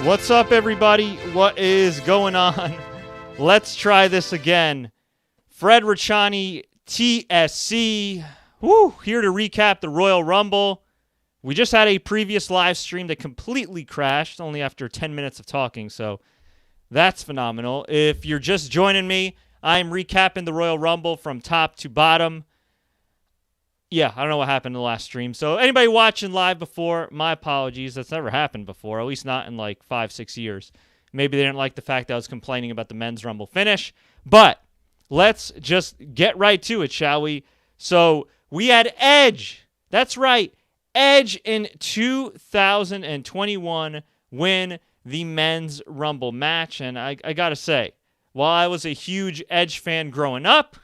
What's up, everybody? What is going on? Let's try this again. Fred Richani, TSC. Woo, here to recap the Royal Rumble. We just had a previous live stream that completely crashed, only after 10 minutes of talking, so that's phenomenal. If you're just joining me, I'm recapping the Royal Rumble from top to bottom. Yeah, I don't know what happened in the last stream. So anybody watching live before, my apologies. That's never happened before, at least not in like 5-6 years. Maybe they didn't like the fact that I was complaining about the men's Rumble finish. But let's just get right to it, shall we? So we had Edge. That's right. Edge in 2021 win the men's Rumble match. And I got to say, while I was a huge Edge fan growing up,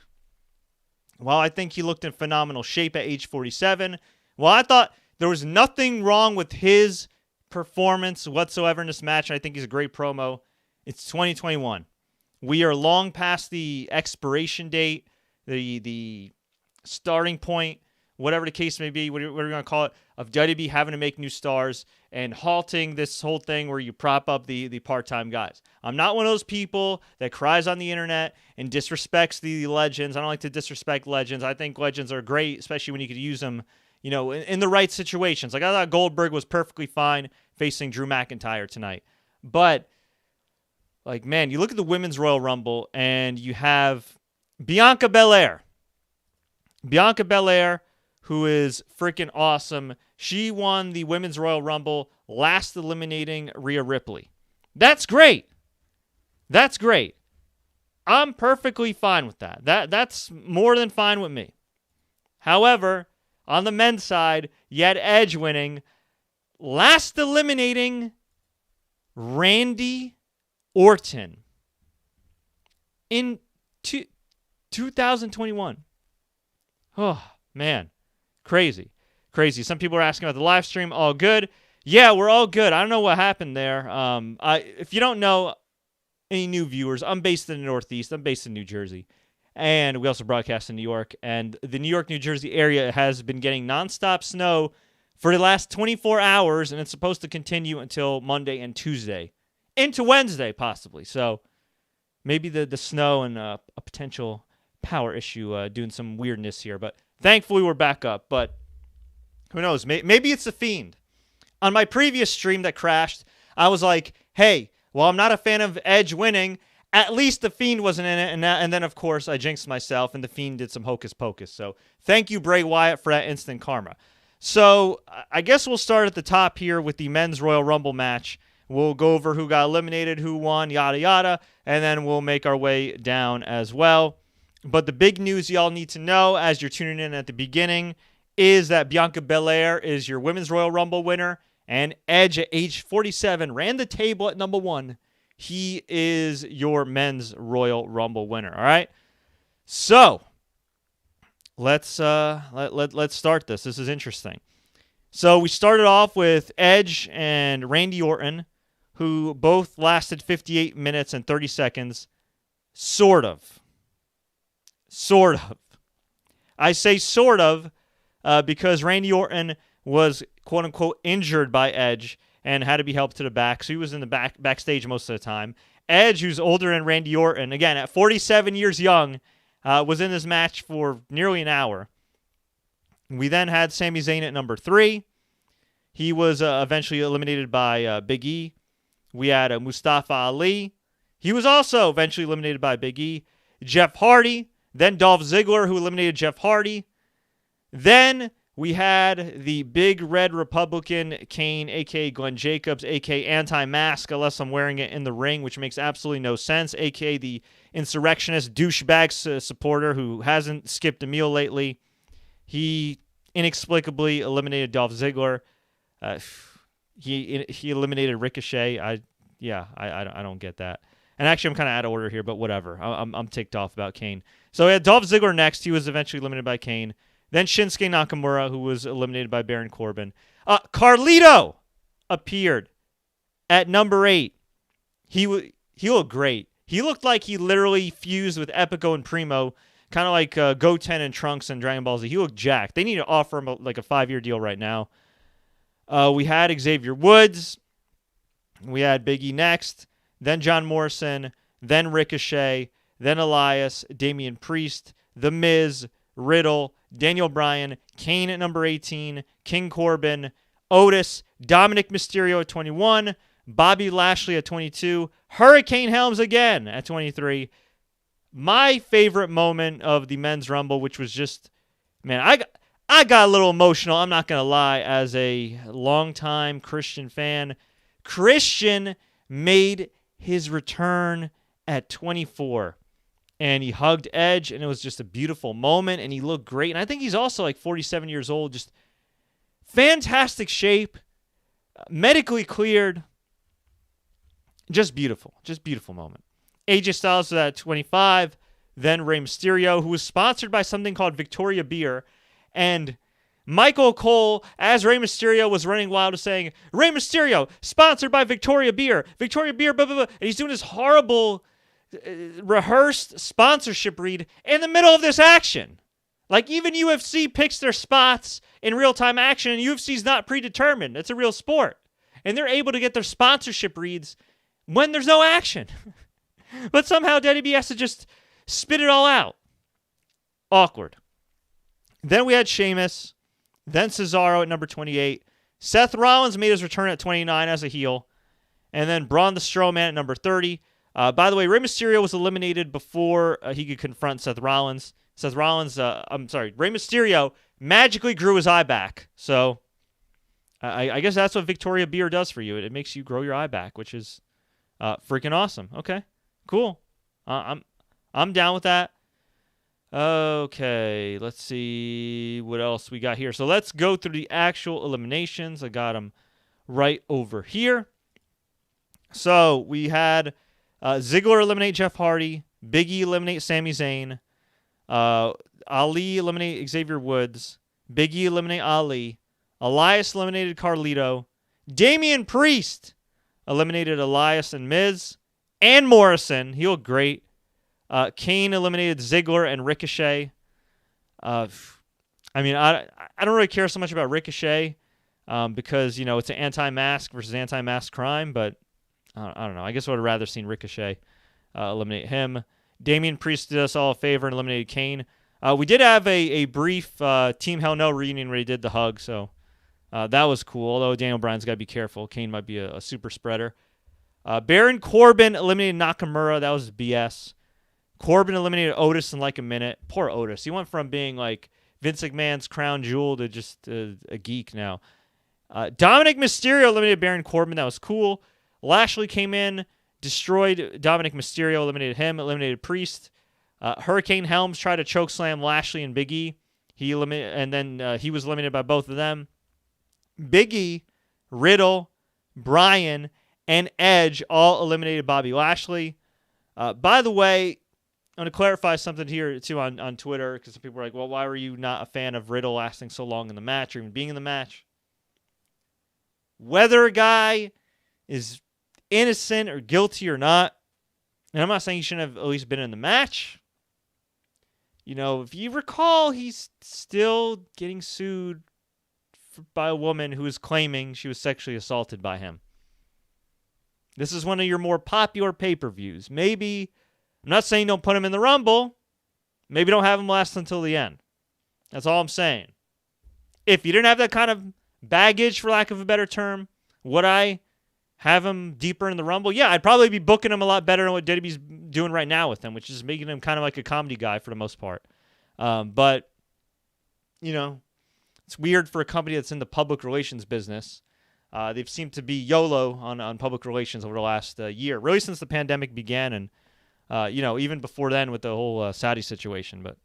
while I think he looked in phenomenal shape at age 47, while I thought there was nothing wrong with his performance whatsoever in this match, and I think he's a great promo, it's 2021. We are long past the expiration date, the starting point, whatever the case may be, what are we going to call it, of WWE having to make new stars and halting this whole thing where you prop up the part-time guys. I'm not one of those people that cries on the internet and disrespects the legends. I don't like to disrespect legends. I think legends are great, especially when you could use them, you know, in the right situations. Like I thought Goldberg was perfectly fine facing Drew McIntyre tonight. But, like, man, you look at the Women's Royal Rumble and you have Bianca Belair. Bianca Belair, who is freaking awesome. She won the Women's Royal Rumble, last eliminating Rhea Ripley. That's great. That's great. I'm perfectly fine with that. That's more than fine with me. However, on the men's side, you had Edge winning, last eliminating Randy Orton in 2021. Oh, man. Crazy. Some people are asking about the live stream. All good? Yeah, we're all good. I don't know what happened there. If you don't know, any new viewers, I'm based in the Northeast. I'm based in New Jersey. And we also broadcast in New York. And the New York, New Jersey area has been getting nonstop snow for the last 24 hours, and it's supposed to continue until Monday and Tuesday. Into Wednesday, possibly. So maybe the snow and a potential power issue doing some weirdness here. But thankfully, we're back up. But who knows? Maybe it's the Fiend. On my previous stream that crashed, I was like, hey, well, I'm not a fan of Edge winning. At least the Fiend wasn't in it. And then, of course, I jinxed myself, and the Fiend did some hocus pocus. So thank you, Bray Wyatt, for that instant karma. So I guess we'll start at the top here with the men's Royal Rumble match. We'll go over who got eliminated, who won, yada, yada. And then we'll make our way down as well. But the big news y'all need to know as you're tuning in at the beginning is that Bianca Belair is your Women's Royal Rumble winner, and Edge at age 47 ran the table at number 1. He is your Men's Royal Rumble winner, all right? So, let's start this. This is interesting. So, we started off with Edge and Randy Orton, who both lasted 58 minutes and 30 seconds, sort of. I say sort of because Randy Orton was, quote-unquote, injured by Edge and had to be helped to the back, so he was in the backstage most of the time. Edge, who's older than Randy Orton, again, at 47 years young, was in this match for nearly an hour. We then had Sami Zayn at number 3. He was eventually eliminated by Big E. We had Mustafa Ali. He was also eventually eliminated by Big E. Jeff Hardy. Then Dolph Ziggler, who eliminated Jeff Hardy. Then we had the big red Republican Kane, a.k.a. Glenn Jacobs, a.k.a. anti-mask, unless I'm wearing it in the ring, which makes absolutely no sense, a.k.a. the insurrectionist douchebag supporter who hasn't skipped a meal lately. He inexplicably eliminated Dolph Ziggler. He eliminated Ricochet. I don't get that. And actually, I'm kind of out of order here, but whatever. I'm ticked off about Kane. So we had Dolph Ziggler next. He was eventually eliminated by Kane. Then Shinsuke Nakamura, who was eliminated by Baron Corbin. Carlito appeared at number 8. He looked great. He looked like he literally fused with Epico and Primo, kind of like Goten and Trunks and Dragon Ball Z. He looked jacked. They need to offer him a 5-year deal right now. We had Xavier Woods. We had Big E next, then John Morrison, then Ricochet, then Elias, Damian Priest, The Miz, Riddle, Daniel Bryan, Kane at number 18, King Corbin, Otis, Dominic Mysterio at 21, Bobby Lashley at 22, Hurricane Helms again at 23. My favorite moment of the Men's Rumble, which was just, man, I got a little emotional, I'm not going to lie, as a longtime Christian fan. Christian made his return at 24, and he hugged Edge, and it was just a beautiful moment, and he looked great. And I think he's also like 47 years old, just fantastic shape, medically cleared, just beautiful moment. AJ Styles was at 25, then Rey Mysterio, who was sponsored by something called Victoria Beer, and Michael Cole, as Rey Mysterio was running wild, was saying, Rey Mysterio, sponsored by Victoria Beer, blah, blah, blah. And he's doing this horrible, rehearsed sponsorship read in the middle of this action. Like, even UFC picks their spots in real-time action, and UFC's not predetermined. It's a real sport. And they're able to get their sponsorship reads when there's no action. But somehow WWE has to just spit it all out. Awkward. Then we had Sheamus. Then Cesaro at number 28. Seth Rollins made his return at 29 as a heel. And then Braun the Strowman at number 30. By the way, Rey Mysterio was eliminated before he could confront Seth Rollins. Rey Mysterio magically grew his eye back. So I guess that's what Victoria Beer does for you. It makes you grow your eye back, which is freaking awesome. Okay, cool. I'm down with that. Okay, let's see what else we got here. So let's go through the actual eliminations. I got them right over here. So we had Ziggler eliminate Jeff Hardy, Big E eliminate Sami Zayn, Ali eliminate Xavier Woods, Big E eliminate Ali, Elias eliminated Carlito, Damian Priest eliminated Elias and Miz, and Morrison. He looked great. Kane eliminated Ziggler and Ricochet. I don't really care so much about Ricochet because, it's an anti-mask versus anti-mask crime, but I don't know. I guess I would have rather seen Ricochet eliminate him. Damian Priest did us all a favor and eliminated Kane. We did have a brief Team Hell No reunion where he did the hug, so that was cool, although Daniel Bryan's got to be careful. Kane might be a super spreader. Baron Corbin eliminated Nakamura. That was BS. Corbin eliminated Otis in like a minute. Poor Otis. He went from being like Vince McMahon's crown jewel to just a geek now. Dominic Mysterio eliminated Baron Corbin. That was cool. Lashley came in, destroyed Dominic Mysterio, eliminated him, eliminated Priest. Hurricane Helms tried to chokeslam Lashley and Big E. He was eliminated by both of them. Big E, Riddle, Bryan, and Edge all eliminated Bobby Lashley. By the way, I'm going to clarify something here, too, on Twitter, because some people were like, well, why were you not a fan of Riddle lasting so long in the match or even being in the match? Whether a guy is innocent or guilty or not, and I'm not saying he shouldn't have at least been in the match. If you recall, he's still getting sued by a woman who is claiming she was sexually assaulted by him. This is one of your more popular pay-per-views. Maybe, I'm not saying don't put him in the Rumble. Maybe don't have him last until the end. That's all I'm saying. If you didn't have that kind of baggage, for lack of a better term, would I have him deeper in the Rumble? Yeah, I'd probably be booking him a lot better than what WWE's doing right now with him, which is making him kind of like a comedy guy for the most part. But, it's weird for a company that's in the public relations business. They've seemed to be YOLO on public relations over the last year, really since the pandemic began and, even before then with the whole Saudi situation. But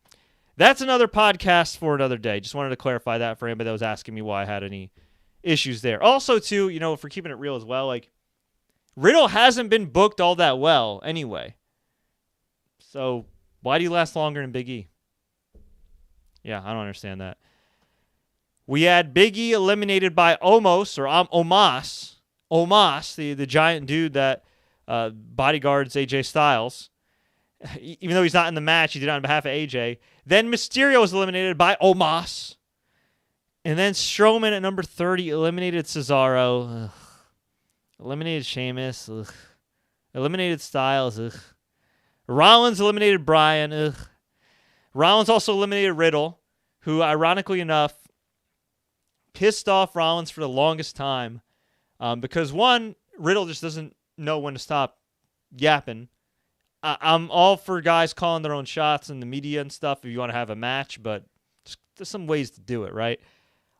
that's another podcast for another day. Just wanted to clarify that for anybody that was asking me why I had any issues there. Also, too, if we're keeping it real as well, like, Riddle hasn't been booked all that well anyway. So why do you last longer than Big E? Yeah, I don't understand that. We had Big E eliminated by Omos, or Omos, the giant dude that bodyguards AJ Styles. Even though he's not in the match, he did it on behalf of AJ. Then Mysterio was eliminated by Omos. And then Strowman at number 30 eliminated Cesaro. Ugh. Eliminated Sheamus. Ugh. Eliminated Styles. Ugh. Rollins eliminated Bryan. Ugh. Rollins also eliminated Riddle, who, ironically enough, pissed off Rollins for the longest time because, one, Riddle just doesn't know when to stop yapping. I'm all for guys calling their own shots in the media and stuff if you want to have a match, but there's some ways to do it, right?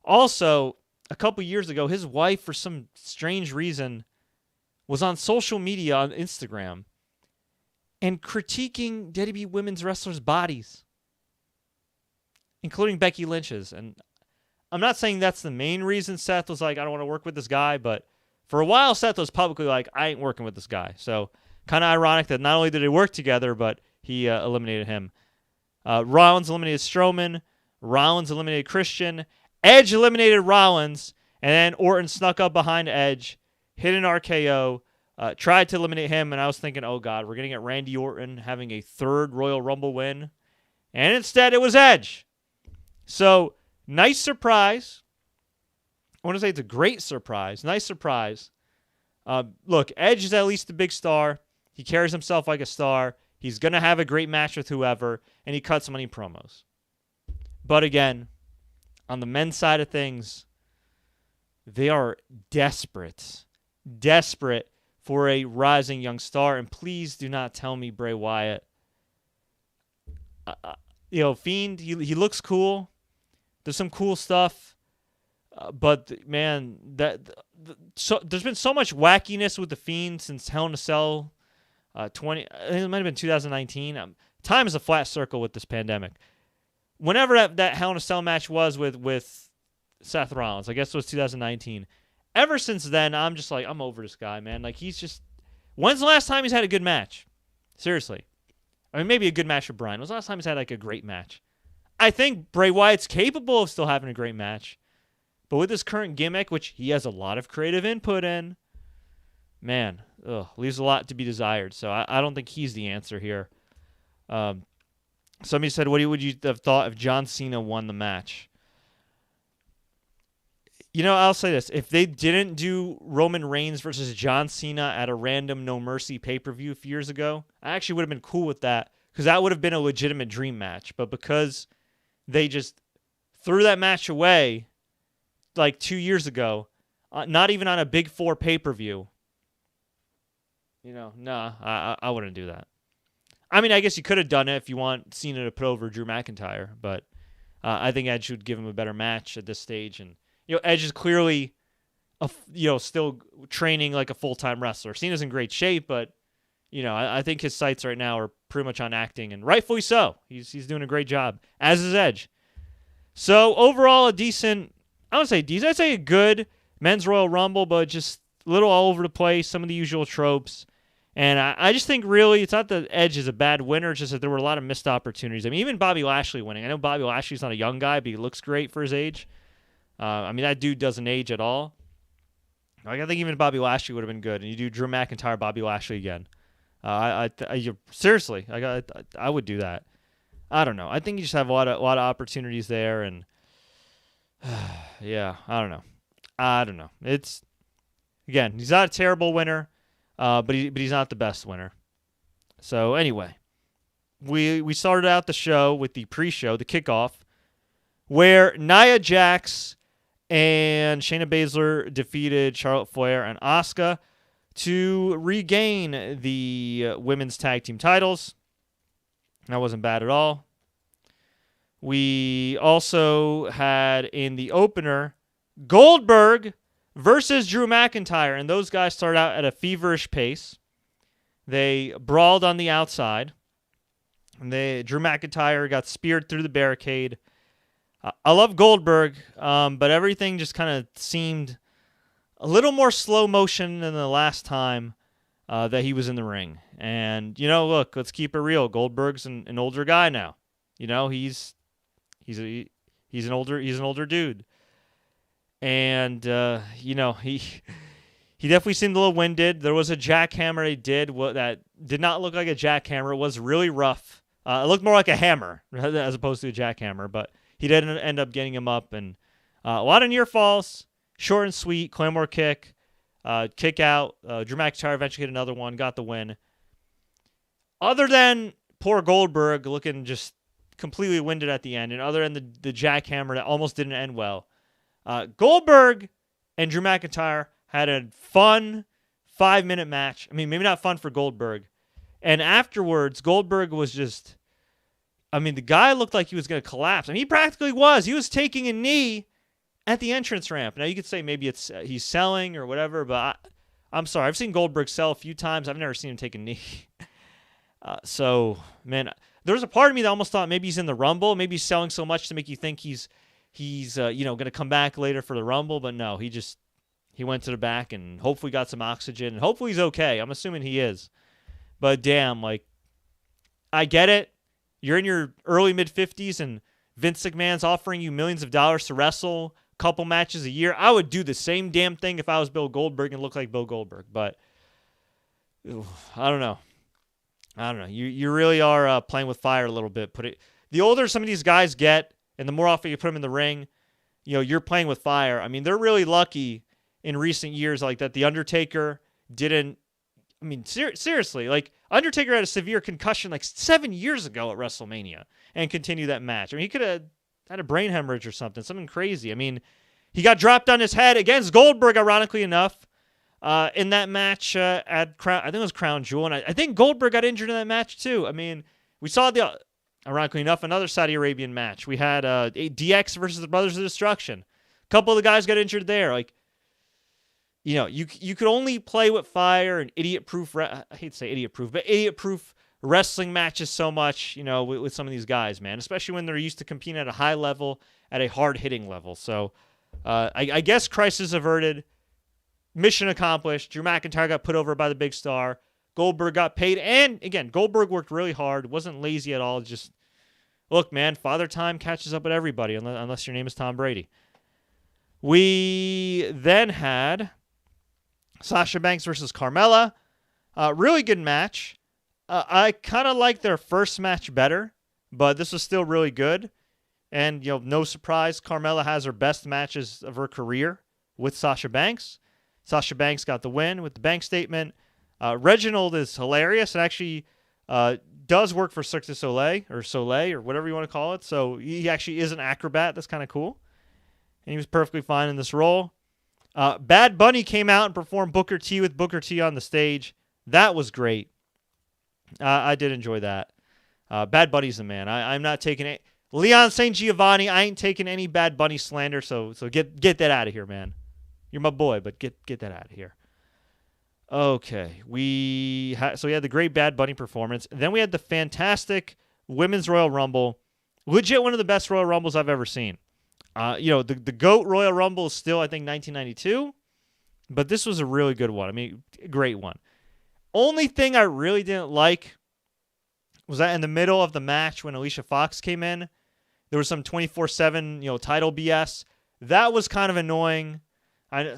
Also, a couple years ago, his wife, for some strange reason, was on social media on Instagram and critiquing WWE women's wrestlers' bodies, including Becky Lynch's. And I'm not saying that's the main reason Seth was like, I don't want to work with this guy, but for a while, Seth was publicly like, I ain't working with this guy. So kind of ironic that not only did they work together, but he eliminated him. Rollins eliminated Strowman. Rollins eliminated Christian. Edge eliminated Rollins. And then Orton snuck up behind Edge, hit an RKO, tried to eliminate him. And I was thinking, oh, God, we're going to get Randy Orton having a third Royal Rumble win. And instead, it was Edge. So, nice surprise. I want to say it's a great surprise. Nice surprise. Look, Edge is at least a big star. He carries himself like a star. He's going to have a great match with whoever, and he cuts money promos. But again, on the men's side of things, they are desperate for a rising young star. And please do not tell me Bray Wyatt. Fiend, he looks cool. There's some cool stuff. But, man, there's been so much wackiness with the Fiend since Hell in a Cell. I think it might have been 2019. Time is a flat circle with this pandemic. Whenever that Hell in a Cell match was with Seth Rollins, I guess it was 2019. Ever since then, I'm just like, I'm over this guy, man. Like, he's just... When's the last time he's had a good match? Seriously. I mean, maybe a good match with Bryan. When's the last time he's had, like, a great match? I think Bray Wyatt's capable of still having a great match. But with his current gimmick, which he has a lot of creative input in, man, leaves a lot to be desired. So I don't think he's the answer here. Somebody said, what would you have thought if John Cena won the match? I'll say this. If they didn't do Roman Reigns versus John Cena at a random No Mercy pay-per-view a few years ago, I actually would have been cool with that because that would have been a legitimate dream match. But because they just threw that match away like 2 years ago, not even on a Big Four pay-per-view, I wouldn't do that. I mean, I guess you could have done it if you want Cena to put over Drew McIntyre, but I think Edge would give him a better match at this stage. And Edge is clearly, still training like a full-time wrestler. Cena's in great shape, but I think his sights right now are pretty much on acting, and rightfully so. He's doing a great job, as is Edge. So overall, a decent. I would say decent. I'd say a good men's Royal Rumble, but just a little all over the place. Some of the usual tropes. And I just think really it's not that Edge is a bad winner. It's just that there were a lot of missed opportunities. I mean, even Bobby Lashley winning. I know Bobby Lashley's not a young guy, but he looks great for his age. I mean, that dude doesn't age at all. Like, I think even Bobby Lashley would have been good. And you do Drew McIntyre, Bobby Lashley again. Seriously, I would do that. I don't know. I think you just have a lot of opportunities there. And yeah, I don't know. It's, again, he's not a terrible winner. But he's not the best winner. So anyway, we started out the show with the pre-show, the kickoff, where Nia Jax and Shayna Baszler defeated Charlotte Flair and Asuka to regain the women's tag team titles. That wasn't bad at all. We also had in the opener Goldberg versus Drew McIntyre, and those guys started out at a feverish pace. They brawled on the outside. And Drew McIntyre got speared through the barricade. I love Goldberg, but everything just kind of seemed a little more slow motion than the last time that he was in the ring. And look, let's keep it real. Goldberg's an older guy now. He's an older dude. And, he definitely seemed a little winded. There was a jackhammer he did that did not look like a jackhammer. It was really rough. It looked more like a hammer as opposed to a jackhammer, but he did end up getting him up. And a lot of near falls, short and sweet, Claymore kick. Kick out. Drew McIntyre eventually hit another one, got the win. Other than poor Goldberg looking just completely winded at the end, and other than the jackhammer that almost didn't end well, Goldberg and Drew McIntyre had a fun 5-minute match. I mean, maybe not fun for Goldberg. And afterwards, Goldberg was just, I mean, the guy looked like he was going to collapse. I mean, he practically was. He was taking a knee at the entrance ramp. Now, you could say maybe it's he's selling or whatever, but I'm sorry. I've seen Goldberg sell a few times. I've never seen him take a knee. So, man, there was a part of me that almost thought maybe he's in the Rumble. Maybe he's selling so much to make you think he's going to come back later for the Rumble. But no, he went to the back and hopefully got some oxygen. And hopefully he's okay. I'm assuming he is. But damn, like, I get it. You're in your early mid-50s and Vince McMahon's offering you millions of dollars to wrestle a couple matches a year. I would do the same damn thing if I was Bill Goldberg and look like Bill Goldberg. But I don't know. You really are playing with fire a little bit. The older some of these guys get, and the more often you put them in the ring, you're playing with fire. I mean, they're really lucky in recent years like that. The Undertaker didn't. I mean, seriously, like Undertaker had a severe concussion like 7 years ago at WrestleMania and continued that match. I mean, he could have had a brain hemorrhage or something crazy. I mean, he got dropped on his head against Goldberg, ironically enough. In that match at I think it was Crown Jewel, and I think Goldberg got injured in that match too. I mean, we saw ironically enough, another Saudi Arabian match. We had DX versus the Brothers of Destruction. A couple of the guys got injured there. Like, you could only play with fire and idiot-proof. I hate to say idiot-proof, but idiot-proof wrestling matches so much. With some of these guys, man, especially when they're used to competing at a high level, at a hard-hitting level. So, I guess crisis averted. Mission accomplished. Drew McIntyre got put over by the big star. Goldberg got paid. And, again, Goldberg worked really hard. Wasn't lazy at all. Just, look, man, father time catches up with everybody unless your name is Tom Brady. We then had Sasha Banks versus Carmella. Really good match. I kind of like their first match better, but this was still really good. And, no surprise, Carmella has her best matches of her career with Sasha Banks. Sasha Banks got the win with the bank statement. Reginald is hilarious and actually does work for Cirque du Soleil or whatever you want to call it. So he actually is an acrobat. That's kind of cool. And he was perfectly fine in this role. Bad Bunny came out and performed Booker T with Booker T on the stage. That was great. I did enjoy that. Bad Bunny's the man. I'm not taking it. Leon St. Giovanni, I ain't taking any Bad Bunny slander, so get that out of here, man. You're my boy, but get that out of here. Okay, we had the great Bad Bunny performance. Then we had the fantastic Women's Royal Rumble. Legit one of the best Royal Rumbles I've ever seen. The GOAT Royal Rumble is still, I think, 1992. But this was a really good one. I mean, great one. Only thing I really didn't like was that in the middle of the match when Alicia Fox came in, there was some 24/7, title BS. That was kind of annoying. It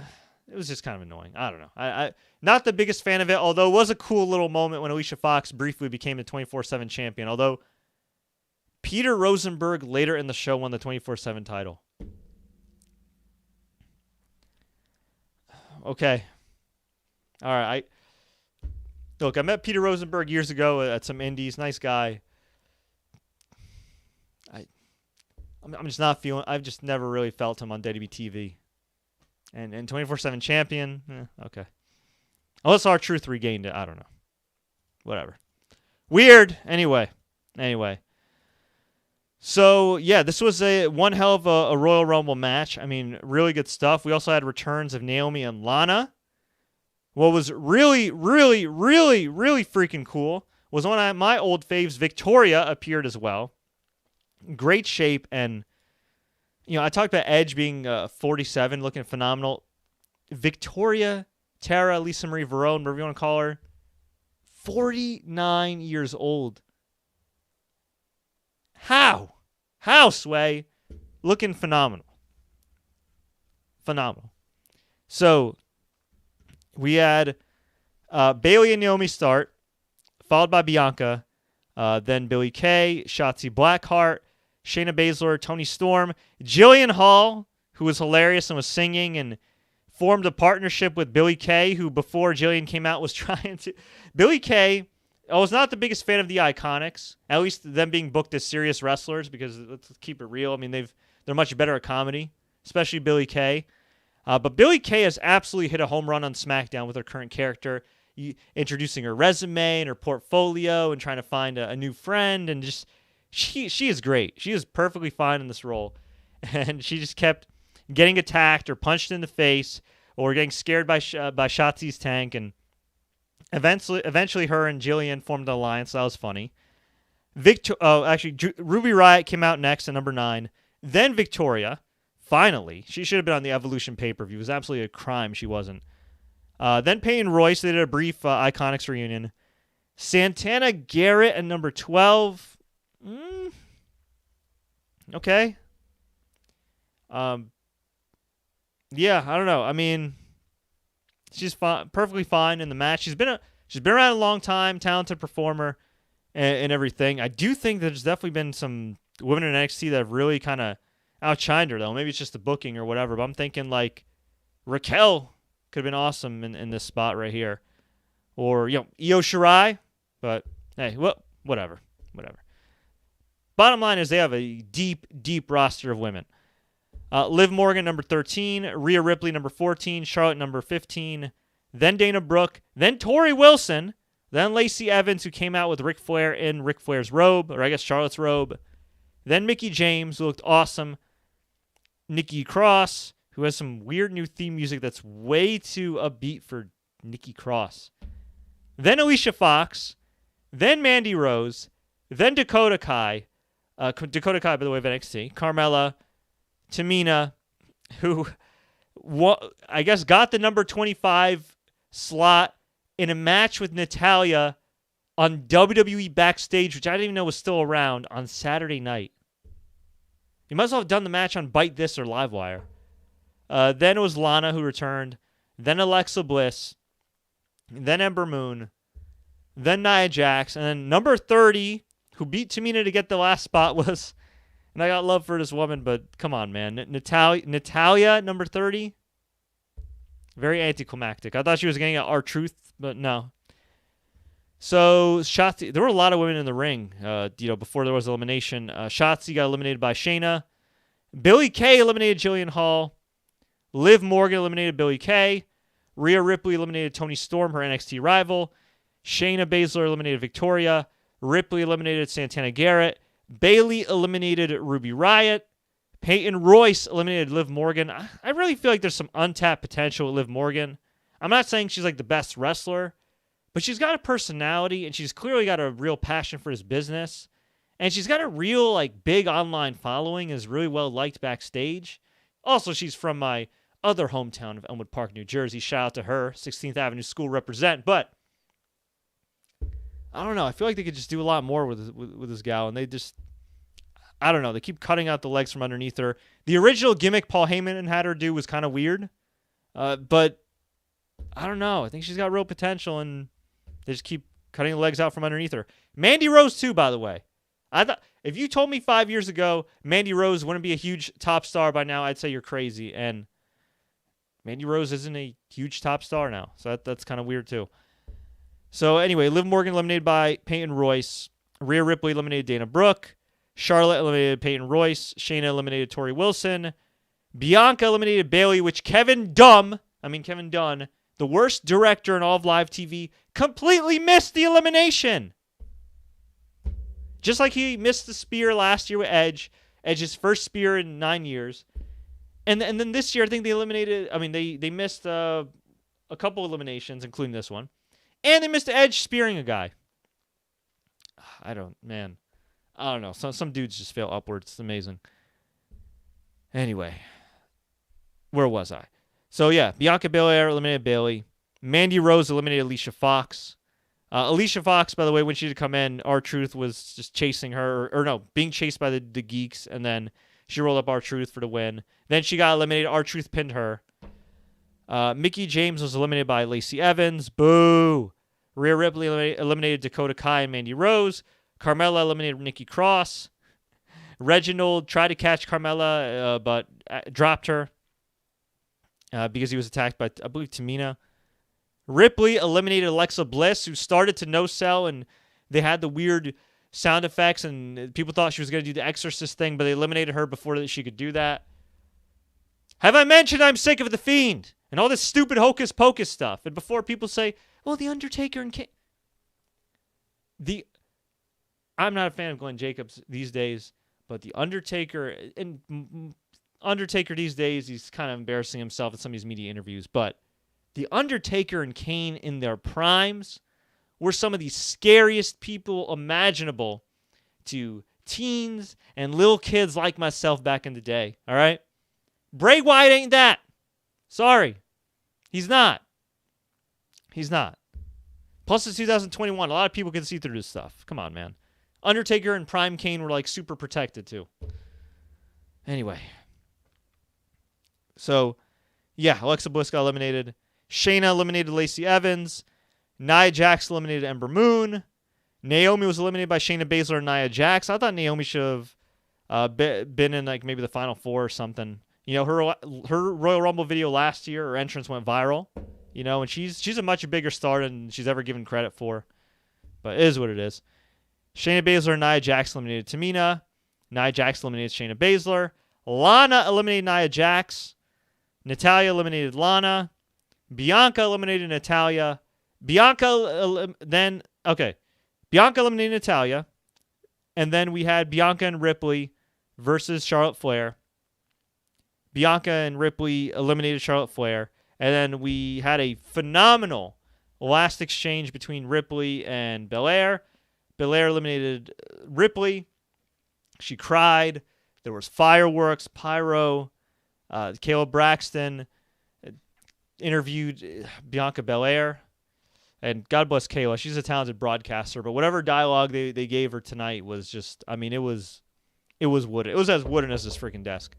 was just kind of annoying. I don't know. I not the biggest fan of it, although it was a cool little moment when Alicia Fox briefly became the 24/7 champion. Although Peter Rosenberg later in the show won the 24/7 title. Okay. All right. I met Peter Rosenberg years ago at some indies. Nice guy. I'm just not feeling. I've just never really felt him on WWE TV. And 24/7 champion, okay. Unless R-Truth regained it, I don't know. Whatever. Weird. Anyway. So, yeah, this was one hell of a Royal Rumble match. I mean, really good stuff. We also had returns of Naomi and Lana. What was really, really, really, really freaking cool was one of my old faves, Victoria, appeared as well. Great shape, and I talked about Edge being 47, looking phenomenal. Victoria, Tara, Lisa Marie Verone, whatever you want to call her, 49 years old. How, Sway? Looking phenomenal. So, we had Bayley and Naomi start, followed by Bianca, then Billie Kay, Shotzi Blackheart, Shayna Baszler, Toni Storm, Jillian Hall, who was hilarious and was singing and formed a partnership with Billie Kay, who before Jillian came out was trying to. Billie Kay, I was not the biggest fan of the Iconics, at least them being booked as serious wrestlers, because let's keep it real. I mean, they're much better at comedy, especially Billie Kay. But Billie Kay has absolutely hit a home run on SmackDown with her current character, introducing her resume and her portfolio and trying to find a new friend. And just she is great. She is perfectly fine in this role. And she just kept getting attacked or punched in the face or getting scared by Shotzi's tank. And eventually her and Jillian formed an alliance. So that was funny. Ruby Riott came out next at number 9. Then Victoria. Finally, she should have been on the Evolution pay-per-view. It was absolutely a crime she wasn't. Then Peyton Royce, they did a brief Iconics reunion. Santana Garrett at number 12. Okay. Yeah, I don't know. I mean, she's perfectly fine in the match. She's been around a long time, talented performer, and everything. I do think there's definitely been some women in NXT that have really kind of outshined her, though. Maybe it's just the booking or whatever, but I'm thinking like Raquel could have been awesome in this spot right here. Or, Io Shirai, but hey, well, whatever. Bottom line is they have a deep, deep roster of women. Liv Morgan, number 13. Rhea Ripley, number 14. Charlotte, number 15. Then Dana Brooke. Then Tori Wilson. Then Lacey Evans, who came out with Ric Flair in Ric Flair's robe, or I guess Charlotte's robe. Then Mickie James, who looked awesome. Nikki Cross, who has some weird new theme music that's way too upbeat for Nikki Cross. Then Alicia Fox. Then Mandy Rose. Then Dakota Kai. Dakota Kai, by the way, of NXT. Carmella. Tamina, who I guess got the number 25 slot in a match with Natalya on WWE Backstage, which I didn't even know was still around, on Saturday night. You might as well have done the match on Bite This or Livewire. Then it was Lana who returned. Then Alexa Bliss. Then Ember Moon. Then Nia Jax. And then number 30, who beat Tamina to get the last spot, was, and I got love for this woman, but come on, man. Natalya, number 30. Very anticlimactic. I thought she was getting at R-Truth, but no. So Shotzi, there were a lot of women in the ring, before there was elimination. Shotzi got eliminated by Shayna. Billie Kay eliminated Jillian Hall. Liv Morgan eliminated Billie Kay. Rhea Ripley eliminated Toni Storm, her NXT rival. Shayna Baszler eliminated Victoria. Ripley eliminated Santana Garrett. Bayley eliminated Ruby Riott. Peyton Royce eliminated Liv Morgan. I really feel like there's some untapped potential with Liv Morgan. I'm not saying she's like the best wrestler, but she's got a personality, and she's clearly got a real passion for this business. And she's got a real, like, big online following, is really well liked backstage. Also, she's from my other hometown of Elmwood Park, New Jersey. Shout out to her, 16th Avenue School represent. But I don't know. I feel like they could just do a lot more with this gal, and they just, I don't know. They keep cutting out the legs from underneath her. The original gimmick Paul Heyman had her do was kind of weird, but I don't know. I think she's got real potential, and they just keep cutting the legs out from underneath her. Mandy Rose, too, by the way. I thought if you told me 5 years ago Mandy Rose wouldn't be a huge top star by now, I'd say you're crazy. And Mandy Rose isn't a huge top star now, so that's kind of weird, too. So anyway, Liv Morgan eliminated by Peyton Royce. Rhea Ripley eliminated Dana Brooke. Charlotte eliminated Peyton Royce. Shayna eliminated Tori Wilson. Bianca eliminated Bayley, which Kevin Dunn, the worst director in all of live TV, completely missed the elimination. Just like he missed the spear last year with Edge's first spear in 9 years. And then this year, I think they missed a couple eliminations, including this one. And they missed Edge spearing a guy. I don't know. Some dudes just fail upwards. It's amazing. Anyway, where was I? So yeah, Bianca Belair eliminated Bayley. Mandy Rose eliminated Alicia Fox. Alicia Fox, by the way, when she did come in, R-Truth was just chasing her, being chased by the geeks, and then she rolled up R-Truth for the win. Then she got eliminated. R-Truth pinned her. Mickie James was eliminated by Lacey Evans. Boo! Rhea Ripley eliminated Dakota Kai and Mandy Rose. Carmella eliminated Nikki Cross. Reginald tried to catch Carmella, but dropped her. because he was attacked by, I believe, Tamina. Ripley eliminated Alexa Bliss, who started to no-sell, and they had the weird sound effects, and people thought she was going to do the Exorcist thing, but they eliminated her before she could do that. Have I mentioned I'm sick of The Fiend and all this stupid hocus-pocus stuff? And before people say, well, The Undertaker and Kane. I'm not a fan of Glenn Jacobs these days, but The Undertaker these days, he's kind of embarrassing himself in some of these media interviews, but The Undertaker and Kane in their primes were some of the scariest people imaginable to teens and little kids like myself back in the day, all right? Bray Wyatt ain't that. Sorry. He's not. He's not. Plus, it's 2021. A lot of people can see through this stuff. Come on, man. Undertaker and Prime Kane were, like, super protected, too. Anyway. So, yeah, Alexa Bliss got eliminated. Shayna eliminated Lacey Evans. Nia Jax eliminated Ember Moon. Naomi was eliminated by Shayna Baszler and Nia Jax. I thought Naomi should have been in, like, maybe the Final Four or something. You know, her Royal Rumble video last year, her entrance went viral. You know, and she's a much bigger star than she's ever given credit for. But it is what it is. Shayna Baszler and Nia Jax eliminated Tamina. Nia Jax eliminated Shayna Baszler. Lana eliminated Nia Jax. Natalya eliminated Lana. Bianca eliminated Natalya. Bianca eliminated Natalya. And then we had Bianca and Ripley versus Charlotte Flair. Bianca and Ripley eliminated Charlotte Flair. And then we had a phenomenal last exchange between Ripley and Belair. Belair eliminated Ripley. She cried. There was fireworks, pyro. Caleb Braxton interviewed Bianca Belair. And God bless Kayla. She's a talented broadcaster. But whatever dialogue they gave her tonight was just, I mean, it was wooden. It was as wooden as this freaking desk.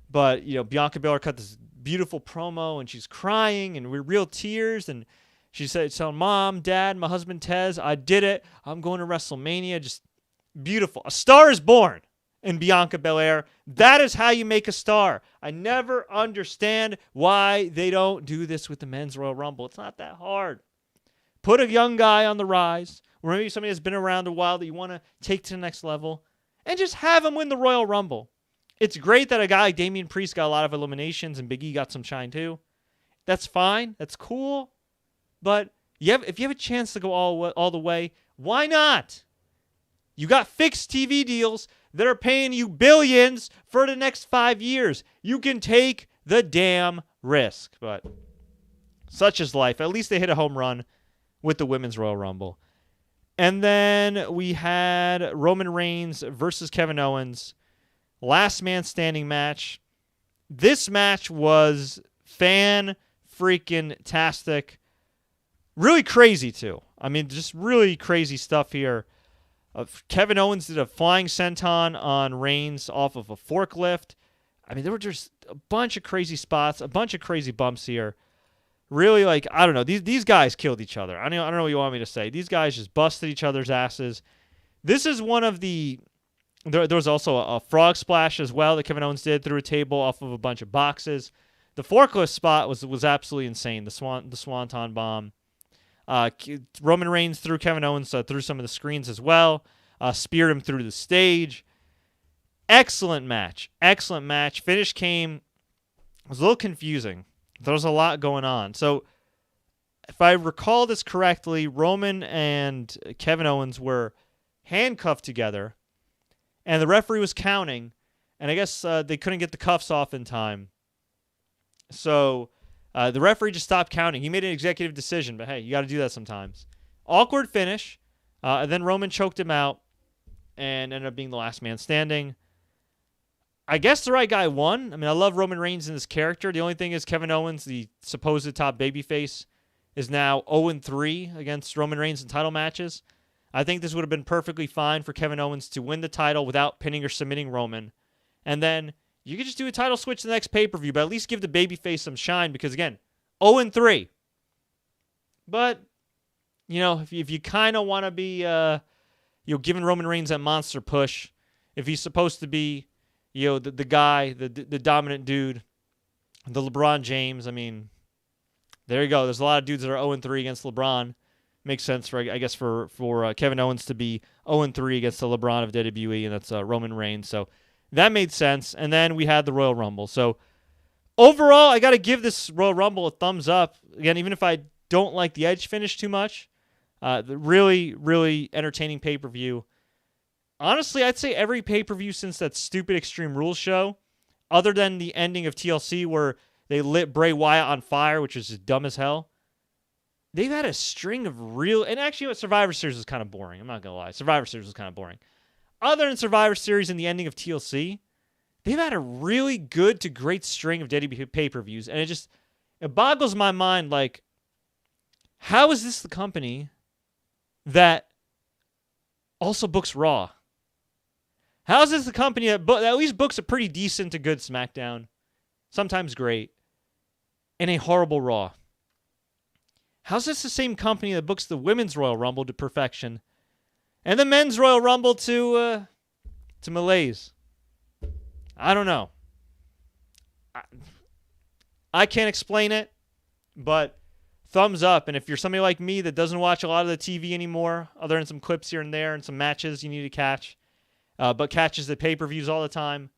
But, you know, Bianca Belair cut this beautiful promo, and she's crying, and we're real tears, and she said, telling Mom, Dad, my husband Tez, I did it. I'm going to WrestleMania. Just beautiful. A star is born in Bianca Belair. That is how you make a star. I never understand why they don't do this with the Men's Royal Rumble. It's not that hard. Put a young guy on the rise, or maybe somebody that's been around a while that you want to take to the next level, and just have him win the Royal Rumble. It's great that a guy like Damian Priest got a lot of eliminations and Big E got some shine too. That's fine. That's cool. But if you have a chance to go all the way, why not? You got fixed TV deals that are paying you billions for the next 5 years. You can take the damn risk. But such is life. At least they hit a home run with the Women's Royal Rumble. And then we had Roman Reigns versus Kevin Owens. Last man standing match. This match was fan-freaking-tastic. Really crazy, too. I mean, just really crazy stuff here. Kevin Owens did a flying senton on Reigns off of a forklift. I mean, there were just a bunch of crazy spots, a bunch of crazy bumps here. Really, like, I don't know. These guys killed each other. I don't know what you want me to say. These guys just busted each other's asses. This is one of the... There was also a frog splash as well that Kevin Owens did through a table off of a bunch of boxes. The forklift spot was absolutely insane. The swanton bomb. Roman Reigns threw Kevin Owens through some of the screens as well. Speared him through the stage. Excellent match. Excellent match. Finish came. It was a little confusing. There was a lot going on. So, if I recall this correctly, Roman and Kevin Owens were handcuffed together. And the referee was counting, and I guess they couldn't get the cuffs off in time. So the referee just stopped counting. He made an executive decision, but hey, you got to do that sometimes. Awkward finish. And then Roman choked him out and ended up being the last man standing. I guess the right guy won. I mean, I love Roman Reigns and his character. The only thing is Kevin Owens, the supposed top babyface, is now 0-3 against Roman Reigns in title matches. I think this would have been perfectly fine for Kevin Owens to win the title without pinning or submitting Roman. And then you could just do a title switch to the next pay-per-view, but at least give the babyface some shine because, again, 0-3. But, you know, if you kind of want to be, giving Roman Reigns that monster push, if he's supposed to be, the guy, the dominant dude, The LeBron James, I mean, there you go. There's a lot of dudes that are 0-3 against LeBron. Makes sense for, I guess, for Kevin Owens to be 0-3 against the LeBron of WWE, and that's Roman Reigns. So that made sense. And then we had the Royal Rumble. So overall, I got to give this Royal Rumble a thumbs up. Again, even if I don't like the Edge finish too much, the really, really entertaining pay-per-view. Honestly, I'd say every pay-per-view since that stupid Extreme Rules show, other than the ending of TLC where they lit Bray Wyatt on fire, which was just dumb as hell, they've had a string of real... And actually, Survivor Series was kind of boring. I'm not going to lie. Survivor Series was kind of boring. Other than Survivor Series and the ending of TLC, they've had a really good to great string of WWE pay-per-views. And it boggles my mind, like, how is this the company that also books Raw? How is this the company that at least books a pretty decent to good SmackDown, sometimes great, and a horrible Raw? How's this the same company that books the Women's Royal Rumble to perfection and the Men's Royal Rumble to malaise? I don't know. I can't explain it, but thumbs up. And if you're somebody like me that doesn't watch a lot of the TV anymore, other than some clips here and there and some matches you need to catch, but catches the pay-per-views all the time,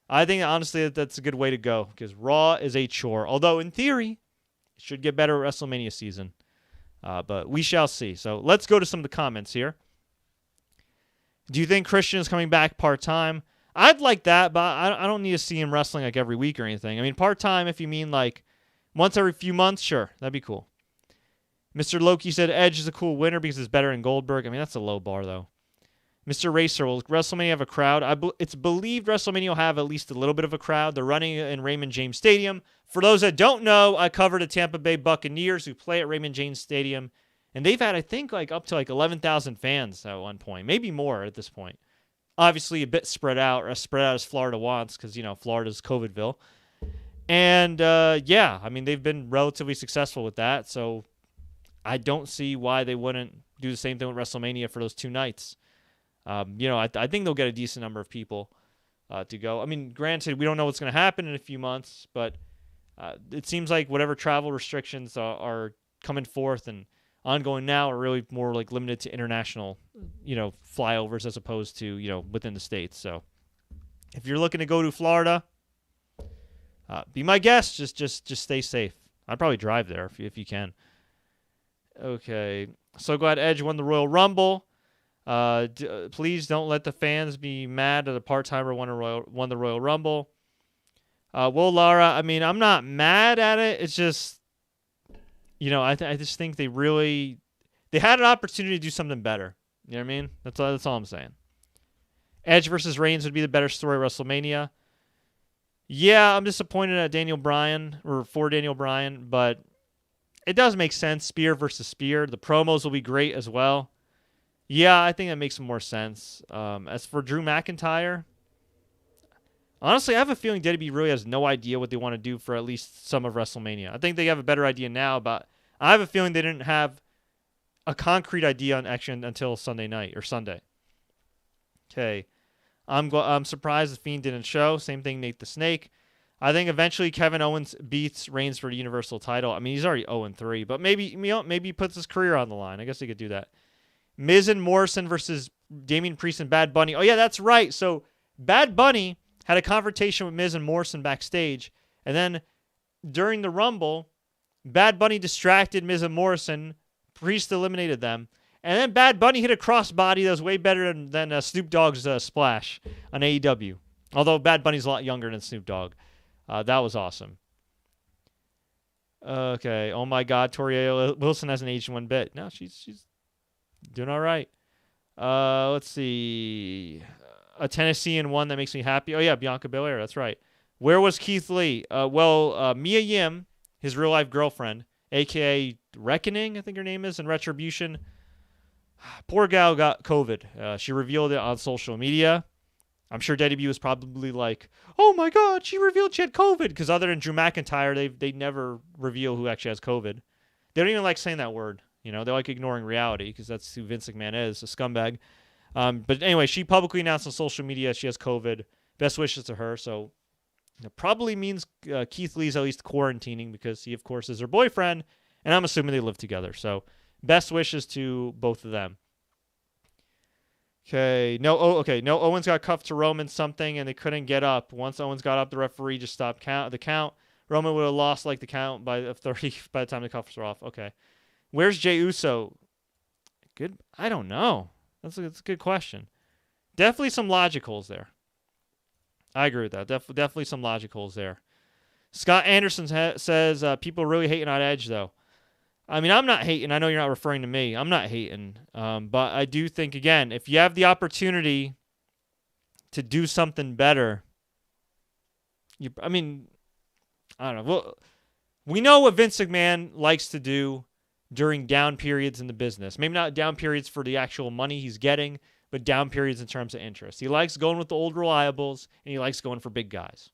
I think, honestly, that's a good way to go because Raw is a chore. Although, in theory, it should get better at WrestleMania season. But we shall see. So let's go to some of the comments here. Do you think Christian is coming back part-time? I'd like that, but I don't need to see him wrestling like every week or anything. I mean, part-time, if you mean like once every few months, sure, that'd be cool. Mr. Loki said Edge is a cool winner because it's better than Goldberg. I mean, that's a low bar, though. Mr. Racer, will WrestleMania have a crowd? It's believed WrestleMania will have at least a little bit of a crowd. They're running in Raymond James Stadium. For those that don't know, I covered the Tampa Bay Buccaneers who play at Raymond James Stadium. And they've had, I think, like up to like 11,000 fans at one point. Maybe more at this point. Obviously, a bit spread out as Florida wants because, Florida's COVIDville. And, yeah, I mean, they've been relatively successful with that. So I don't see why they wouldn't do the same thing with WrestleMania for those 2 nights. I think they'll get a decent number of people to go. I mean, granted, we don't know what's going to happen in a few months, but it seems like whatever travel restrictions are coming forth and ongoing now are really more like limited to international, flyovers as opposed to, within the states. So if you're looking to go to Florida, be my guest. Just stay safe. I'd probably drive there if you can. Okay. So glad Edge won the Royal Rumble. Please don't let the fans be mad that a part-timer won the Royal Rumble. Well, Lara, I mean, I'm not mad at it. It's just, I just think they had an opportunity to do something better. You know what I mean? That's all I'm saying. Edge versus Reigns would be the better story at WrestleMania. Yeah, I'm disappointed at for Daniel Bryan, but it does make sense. Spear versus Spear. The promos will be great as well. Yeah, I think that makes more sense. As for Drew McIntyre, honestly, I have a feeling WWE really has no idea what they want to do for at least some of WrestleMania. I think they have a better idea now, but I have a feeling they didn't have a concrete idea on action until Sunday night or Sunday. Okay. I'm surprised the Fiend didn't show. Same thing, Nate the Snake. I think eventually Kevin Owens beats Reigns for the Universal title. I mean, he's already 0-3, but maybe he puts his career on the line. I guess he could do that. Miz and Morrison versus Damian Priest and Bad Bunny. Oh, yeah, that's right. So Bad Bunny had a confrontation with Miz and Morrison backstage, and then during the Rumble, Bad Bunny distracted Miz and Morrison. Priest eliminated them. And then Bad Bunny hit a crossbody that was way better than Snoop Dogg's splash on AEW. Although Bad Bunny's a lot younger than Snoop Dogg. That was awesome. Okay. Oh, my God. Tori Wilson hasn't aged one bit. No, she's doing all right. Let's see. A Tennessean one that makes me happy. Oh, yeah, Bianca Belair. That's right. Where was Keith Lee? Mia Yim, his real-life girlfriend, a.k.a. Reckoning, I think her name is, in Retribution. Poor gal got COVID. She revealed it on social media. I'm sure WWE was probably like, oh, my God, she revealed she had COVID. Because other than Drew McIntyre, they never reveal who actually has COVID. They don't even like saying that word. They like ignoring reality because that's who Vince McMahon is, a scumbag. But anyway, she publicly announced on social media she has COVID. Best wishes to her. So It probably means Keith Lee's at least quarantining because he, of course, is her boyfriend, and I'm assuming they live together. So best wishes to both of them. Okay, no Owens got cuffed to Roman something, and they couldn't get up. Once Owens got up, the referee just stopped the count. Roman would have lost like the count by 30 by the time the cuffs were off. Okay, where's Jey Uso? Good, I don't know. That's a good question. Definitely some logic holes there. I agree with that. Definitely some logic holes there. Scott Anderson says people really hating on Edge though. I mean, I'm not hating. I know you're not referring to me. I'm not hating. But I do think, again, if you have the opportunity to do something better, I don't know. Well, we know what Vince McMahon likes to do during down periods in the business. Maybe not down periods for the actual money he's getting, but down periods in terms of interest. He likes going with the old reliables, and he likes going for big guys.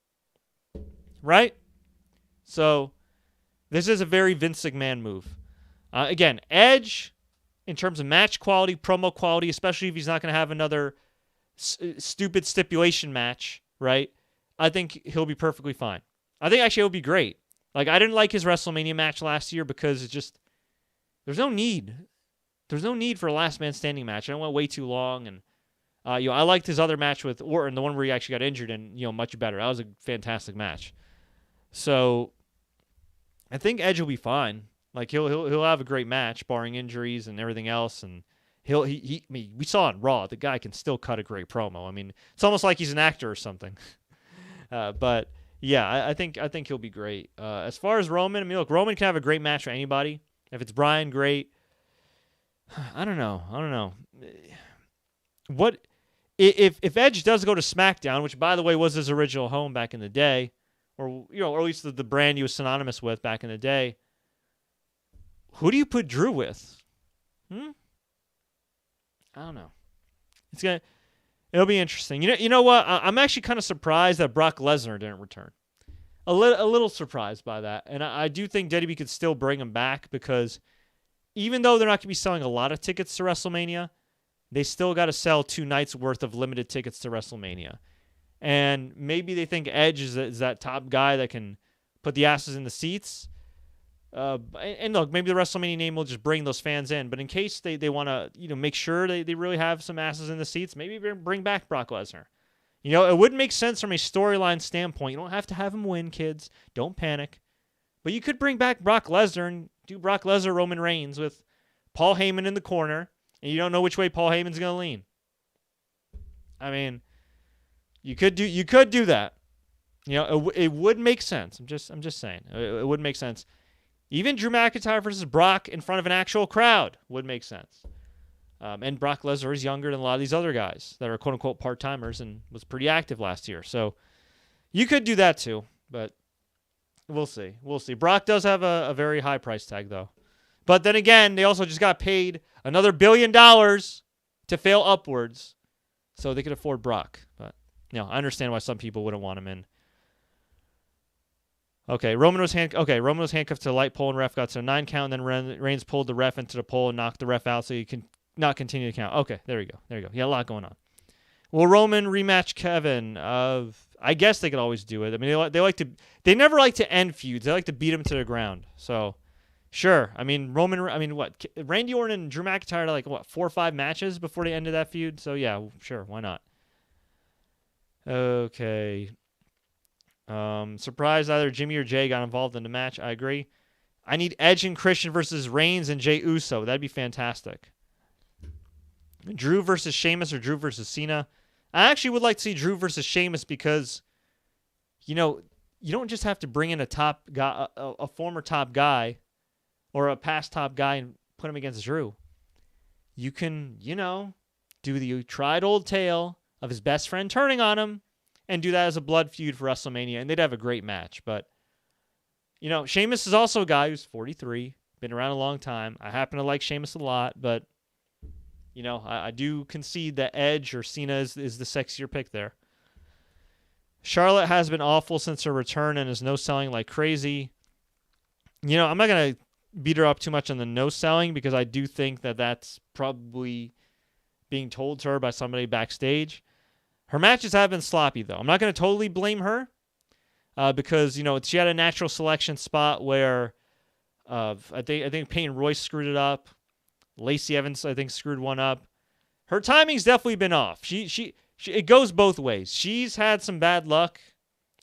Right? So this is a very Vince McMahon move. Again, Edge, in terms of match quality, promo quality, especially if he's not going to have another stupid stipulation match, right? I think he'll be perfectly fine. I think actually it'll be great. Like, I didn't like his WrestleMania match last year because it's just, there's no need. There's no need for a last man standing match. I went way too long, and I liked his other match with Orton, the one where he actually got injured, and much better. That was a fantastic match. So I think Edge will be fine. Like, he'll have a great match, barring injuries and everything else. And we saw on Raw, the guy can still cut a great promo. I mean, it's almost like he's an actor or something. But yeah, I think he'll be great. As far as Roman, I mean, look, Roman can have a great match for anybody. If it's Bryan, great. I don't know. What if Edge does go to SmackDown, which by the way was his original home back in the day, or at least the brand he was synonymous with back in the day? Who do you put Drew with? I don't know. It'll be interesting. You know what? I'm actually kind of surprised that Brock Lesnar didn't return. A little surprised by that, and I do think WWE could still bring him back because even though they're not going to be selling a lot of tickets to WrestleMania, they still got to sell 2 nights worth of limited tickets to WrestleMania, and maybe they think Edge is that top guy that can put the asses in the seats. And look, maybe the WrestleMania name will just bring those fans in. But in case they want to, make sure they really have some asses in the seats, maybe bring back Brock Lesnar. It wouldn't make sense from a storyline standpoint. You don't have to have him win, kids. Don't panic. But you could bring back Brock Lesnar and do Brock Lesnar Roman Reigns with Paul Heyman in the corner, and you don't know which way Paul Heyman's going to lean. I mean, you could do that. It would make sense. I'm just saying. It would make sense. Even Drew McIntyre versus Brock in front of an actual crowd would make sense. And Brock Lesnar is younger than a lot of these other guys that are quote-unquote part-timers and was pretty active last year. So you could do that too, but we'll see. Brock does have a very high price tag, though. But then again, they also just got paid another $1 billion to fail upwards, so they could afford Brock. But I understand why some people wouldn't want him in. Okay, Roman was handcuffed to a light pole and ref got to a 9 count, and then Reigns pulled the ref into the pole and knocked the ref out so he can not continue to count. Okay, there we go. Yeah, a lot going on. Will Roman rematch Kevin? I guess they could always do it. I mean, they never like to end feuds. They like to beat him to the ground. So, sure. I mean, Randy Orton and Drew McIntyre had 4 or 5 matches before they ended that feud. So yeah, sure, why not? Okay. Surprised either Jimmy or Jay got involved in the match. I agree. I need Edge and Christian versus Reigns and Jey Uso. That'd be fantastic. Drew versus Sheamus or Drew versus Cena. I actually would like to see Drew versus Sheamus because, you don't just have to bring in a top guy, a former top guy, or a past top guy and put him against Drew. You can, do the tried old tale of his best friend turning on him, and do that as a blood feud for WrestleMania, and they'd have a great match. But, Sheamus is also a guy who's 43, been around a long time. I happen to like Sheamus a lot, but, I do concede that Edge or Cena is the sexier pick there. Charlotte has been awful since her return and is no-selling like crazy. I'm not going to beat her up too much on the no-selling because I do think that that's probably being told to her by somebody backstage. Her matches have been sloppy, though. I'm not going to totally blame her, because she had a natural selection spot where I think Peyton Royce screwed it up. Lacey Evans, I think, screwed one up. Her timing's definitely been off. She it goes both ways. She's had some bad luck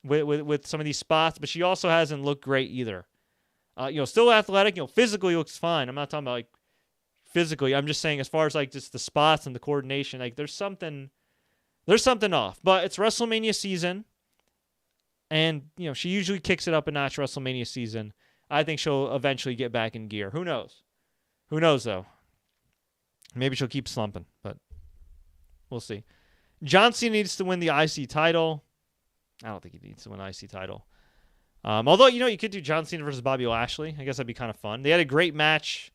with some of these spots, but she also hasn't looked great either. Still athletic. Physically looks fine. I'm not talking about physically. I'm just saying as far as just the spots and the coordination, there's something off. But it's WrestleMania season, and she usually kicks it up a notch WrestleMania season. I think she'll eventually get back in gear. Who knows? Who knows though? Maybe she'll keep slumping, but we'll see. John Cena needs to win the IC title. I don't think he needs to win the IC title. Although, you could do John Cena versus Bobby Lashley. I guess that'd be kind of fun. They had a great match,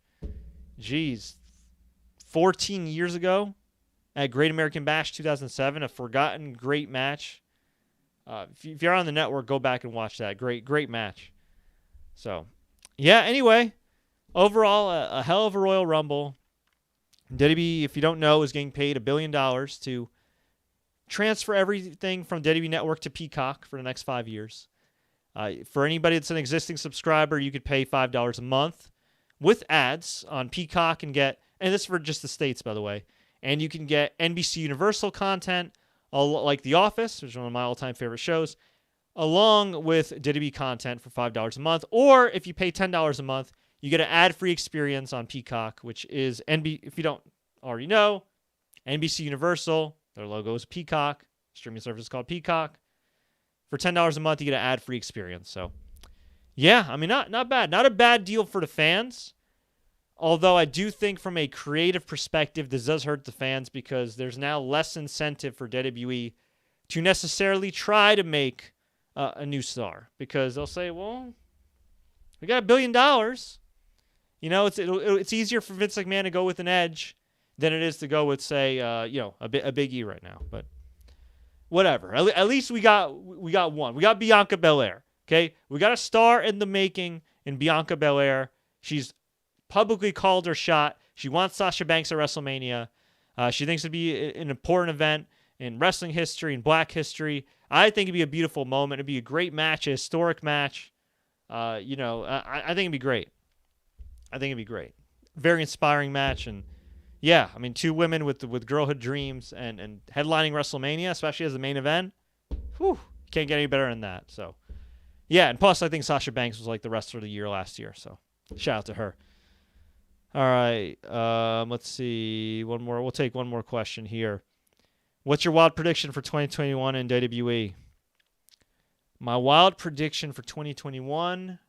14 years ago at Great American Bash 2007. A forgotten great match. If you're on the network, go back and watch that. Great match. So, yeah, anyway, overall, a hell of a Royal Rumble. WWE, if you don't know, is getting paid $1 billion to transfer everything from WWE Network to Peacock for the next 5 years. For anybody that's an existing subscriber, you could pay $5 a month with ads on Peacock and this is for just the States, by the way, and you can get NBC Universal content, like The Office, which is one of my all-time favorite shows, along with WWE content for $5 a month. Or if you pay $10 a month, you get an ad-free experience on Peacock, which is, if you don't already know, NBC Universal, their logo is Peacock, streaming service is called Peacock. For $10 a month, you get an ad-free experience. So, yeah, not bad. Not a bad deal for the fans. Although I do think from a creative perspective, this does hurt the fans because there's now less incentive for WWE to necessarily try to make a new star. Because they'll say, well, we got $1 billion. It's easier for Vince McMahon to go with an Edge than it is to go with, say, a Big E right now. But whatever. At least we got one. We got Bianca Belair. Okay, we got a star in the making in Bianca Belair. She's publicly called her shot. She wants Sasha Banks at WrestleMania. She thinks it'd be an important event in wrestling history and Black history. I think it'd be a beautiful moment. It'd be a great match, a historic match. I think it'd be great. Very inspiring match, and yeah, two women with girlhood dreams and headlining WrestleMania, especially as the main event. Whew, can't get any better than that. So, yeah, and plus I think Sasha Banks was like the wrestler of the year last year. So, shout out to her. All right, let's see. One more. We'll take one more question here. What's your wild prediction for 2021 in WWE? My wild prediction for 2021.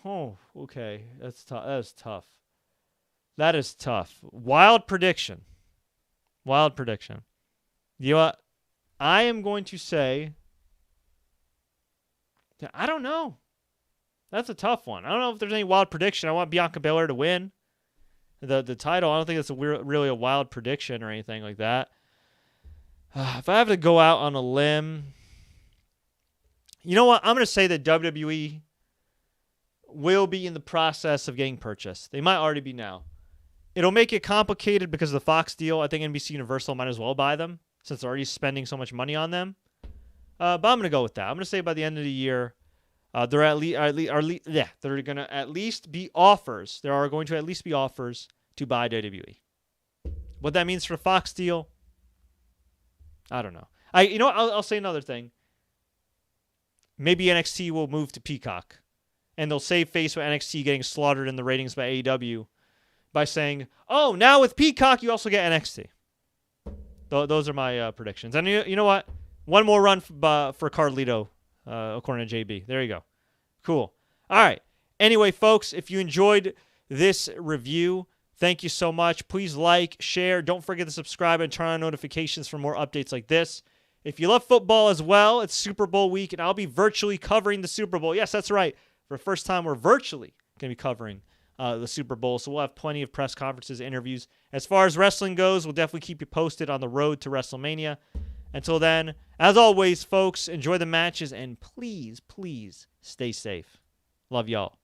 Oh, okay. That's tough. That is tough. Wild prediction. You know what? I am going to say, I don't know. That's a tough one. I don't know if there's any wild prediction. I want Bianca Belair to win the title. I don't think it's really a wild prediction or anything like that. If I have to go out on a limb, you know what? I'm going to say that WWE will be in the process of getting purchased. They might already be now. It'll make it complicated because of the Fox deal. I think NBC Universal might as well buy them since they're already spending so much money on them. But I'm going to go with that. I'm going to say by the end of the year, there are going to at least be offers. There are going to at least be offers to buy WWE. What that means for the Fox deal, I don't know. I'll say another thing. Maybe NXT will move to Peacock, and they'll save face with NXT getting slaughtered in the ratings by AEW by saying, "Oh, now with Peacock, you also get NXT." Those are my predictions. And you know what? One more run for Carlito, according to JB. There you go. Cool. All right. Anyway, folks, if you enjoyed this review, thank you so much. Please like, share. Don't forget to subscribe and turn on notifications for more updates like this. If you love football as well, it's Super Bowl week, and I'll be virtually covering the Super Bowl. Yes, that's right. For the first time, we're virtually going to be covering the Super Bowl, so we'll have plenty of press conferences, interviews. As far as wrestling goes, we'll definitely keep you posted on the road to WrestleMania. Until then, as always, folks, enjoy the matches, and please, please stay safe. Love y'all.